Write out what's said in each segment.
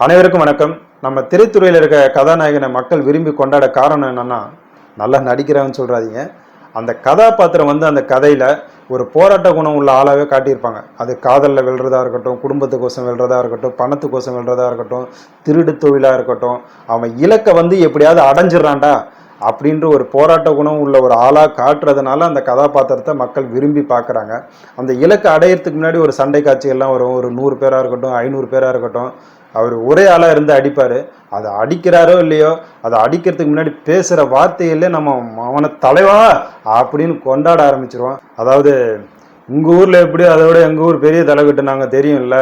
அனைவருக்கும் வணக்கம். நம்ம திரைத்துறையில் இருக்க கதாநாயகனை மக்கள் விரும்பி கொண்டாட காரணம் என்னன்னா, நல்லா நடிக்கிறான்னு சொல்றாதீங்க. அந்த கதாபாத்திரம் அந்த கதையில ஒரு போராட்ட குணம் உள்ள ஆளாவே காட்டியிருப்பாங்க. அது காதலில் வெல்றதா இருக்கட்டும், குடும்பத்துக்கோசம் வெல்றதா இருக்கட்டும், பணத்துக்கோசம் வெல்றதா இருக்கட்டும், திருடு தொழிலா இருக்கட்டும், அவன் இலக்கை எப்படியாவது அடைஞ்சிடறான்டா அப்படின்ற ஒரு போராட்ட குணம் உள்ள ஒரு ஆளாக காட்டுறதுனால அந்த கதாபாத்திரத்தை மக்கள் விரும்பி பார்க்குறாங்க. அந்த இலக்கை அடையிறதுக்கு முன்னாடி ஒரு சண்டை காட்சிகள்லாம் வரும். ஒரு 100 பேராக இருக்கட்டும், 500 பேராக இருக்கட்டும், அவர் ஒரே ஆளாக இருந்து அடிப்பார். அதை அடிக்கிறாரோ இல்லையோ, அதை அடிக்கிறதுக்கு முன்னாடி பேசுகிற வார்த்தைகளே நம்ம அவனை தலைவா அப்படின்னு கொண்டாட ஆரம்பிச்சிருவோம். அதாவது உங்கள் ஊரில் எப்படியோ அதை விட எங்கள் ஊர் பெரிய தலைக்கட்டு நாங்கள் தெரியும்ல,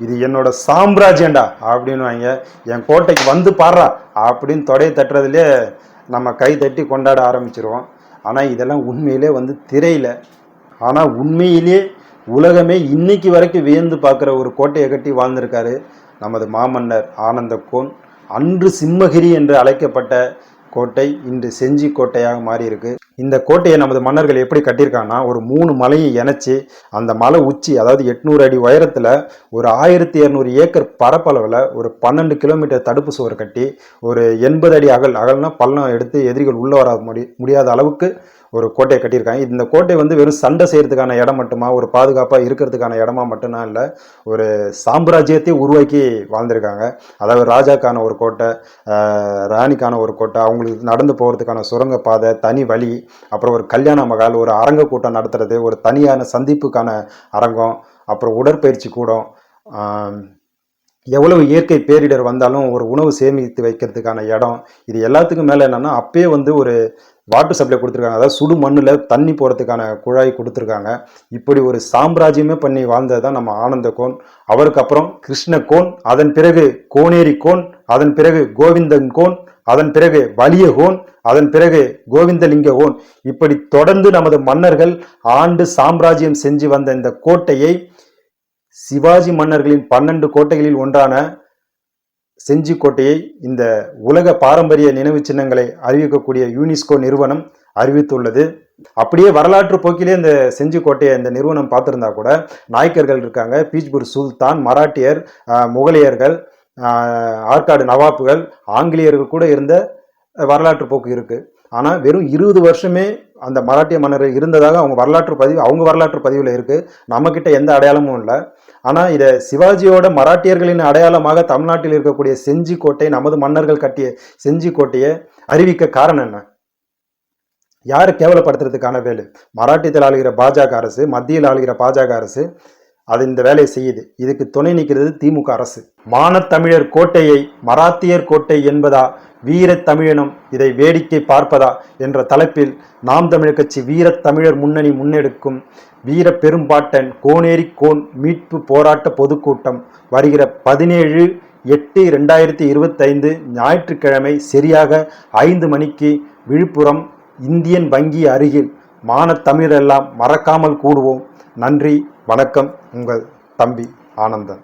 இது என்னோட சாம்ராஜ்யண்டா அப்படின்னு வாங்க, என் கோட்டைக்கு வந்து பாடுறா அப்படின்னு தொடையை தட்டுறதுலேயே நம்ம கை தட்டி கொண்டாட ஆரம்பிச்சிருவோம். ஆனால் இதெல்லாம் உண்மையிலே திரையில், ஆனால் உண்மையிலே உலகமே இன்னைக்கு வரைக்கும் வியந்து பார்க்குற ஒரு கோட்டையை கட்டி வாழ்ந்திருக்காரு நமது மாமன்னர் ஆனந்தகோன். அன்று சிம்மகிரி என்று அழைக்கப்பட்ட கோட்டை இன்று செஞ்சி கோட்டையாக மாறி இருக்கு. இந்த கோட்டையை நமது மன்னர்கள் எப்படி கட்டியிருக்காங்கன்னா, ஒரு 3 மலையை இணைச்சி அந்த மலை உச்சி, அதாவது 800 அடி உயரத்தில் ஒரு 1200 ஏக்கர் பரப்பளவில் ஒரு 12 கிலோமீட்டர் தடுப்பு சுவர் கட்டி, ஒரு 80 அடி அகல்னா பள்ளம் எடுத்து எதிரிகள் உள்ள வர முடியாத அளவுக்கு ஒரு கோட்டையை கட்டியிருக்காங்க. இந்த கோட்டை வெறும் சண்டை செய்யறதுக்கான இடம் மட்டுமா, ஒரு பாதுகாப்பாக இருக்கிறதுக்கான இடமா மட்டும்தான் இல்லை, ஒரு சாம்ராஜ்யத்தை உருவாக்கி வாழ்ந்திருக்காங்க. அதாவது ராஜாக்கான ஒரு கோட்டை, ராணிக்கான ஒரு கோட்டை, அவங்களுக்கு நடந்து போகிறதுக்கான சுரங்க பாதை, தனி வழி, அப்புறம் ஒரு கல்யாண மகால், ஒரு அரங்க கூட்டம் நடத்துறது, ஒரு தனியான சந்திப்புக்கான அரங்கம், அப்புறம் உடற்பயிற்சி கூடம், எவ்வளவு இயற்கை பேரிடர் வந்தாலும் ஒரு உணவு சேமித்து வைக்கிறதுக்கான இடம், இது எல்லாத்துக்கும் மேலே என்னென்னா அப்பயே ஒரு வாட்டர் சப்ளை கொடுத்துருக்காங்க. அதாவது சுடு மண்ணில் தண்ணி போகிறதுக்கான குழாய் கொடுத்துருக்காங்க. இப்படி ஒரு சாம்ராஜ்யமே பண்ணி வாழ்ந்தது தான் நம்ம ஆனந்தகோன். அவருக்கு அப்புறம் கிருஷ்ணகோன், அதன் பிறகு கோனேரி கோன், அதன் பிறகு கோவிந்தன் கோன், அதன் பிறகு வலியகோன், அதன் பிறகு கோவிந்தலிங்க கோன். இப்படி தொடர்ந்து நமது மன்னர்கள் ஆண்டு சாம்ராஜ்யம் செஞ்சு வந்த இந்த கோட்டையை சிவாஜி மன்னர்களின் 12 கோட்டைகளில் ஒன்றான செஞ்சி கோட்டையை இந்த உலக பாரம்பரிய நினைவு சின்னங்களை அறிவிக்கக்கூடிய யுனெஸ்கோ நிறுவனம் அறிவித்துள்ளது. அப்படியே வரலாற்று போக்கிலே இந்த செஞ்சி கோட்டையை இந்த நிறுவனம் பார்த்துருந்தா கூட, நாயக்கர்கள் இருக்காங்க, பீஜ்பூர் சுல்தான், மராட்டியர், முகலியர்கள், ஆற்காடு நவாப்புகள், ஆங்கிலேயர்கள் கூட இருந்த வரலாற்று போக்கு இருக்கு. ஆனால் வெறும் 20 வருஷமே அந்த மராட்டிய மன்னர்கள் இருந்ததாக அவங்க வரலாற்று பதிவில் இருக்கு. நம்மக்கிட்ட எந்த அடையாளமும் இல்லை. ஆனால் இதை சிவாஜியோட மராட்டியர்களின் அடையாளமாக தமிழ்நாட்டில் இருக்கக்கூடிய செஞ்சி கோட்டை, நமது மன்னர்கள் கட்டிய செஞ்சி கோட்டையை அறிவிக்க காரணம் என்ன? யாரை கேவலப்படுத்துறதுக்கான வேலை? மராட்டியத்தில் ஆளுகிற பாஜக அரசு, மத்தியில் ஆளுகிற பாஜக அரசு அது இந்த வேலையை செய்யுது. இதுக்கு துணை நிற்கிறது திமுக அரசு. மானத்தமிழர் கோட்டையை மராத்தியர் கோட்டை என்பதா, வீரத்தமிழனம் இதை வேடிக்கை பார்ப்பதா என்ற தலைப்பில் நாம் தமிழர் கட்சி வீரத்தமிழர் முன்னணி முன்னெடுக்கும் வீர பெரும்பாட்டன் கோனேரி கோன் மீட்பு போராட்ட பொதுக்கூட்டம் வருகிற 17/8/2025 ஞாயிற்றுக்கிழமை சரியாக 5 மணிக்கு விழுப்புரம் இந்தியன் வங்கி அருகில். மானத்தமிழரெல்லாம் மறக்காமல் கூடுவோம். நன்றி, வணக்கம். உங்கள் தம்பி ஆனந்தன்.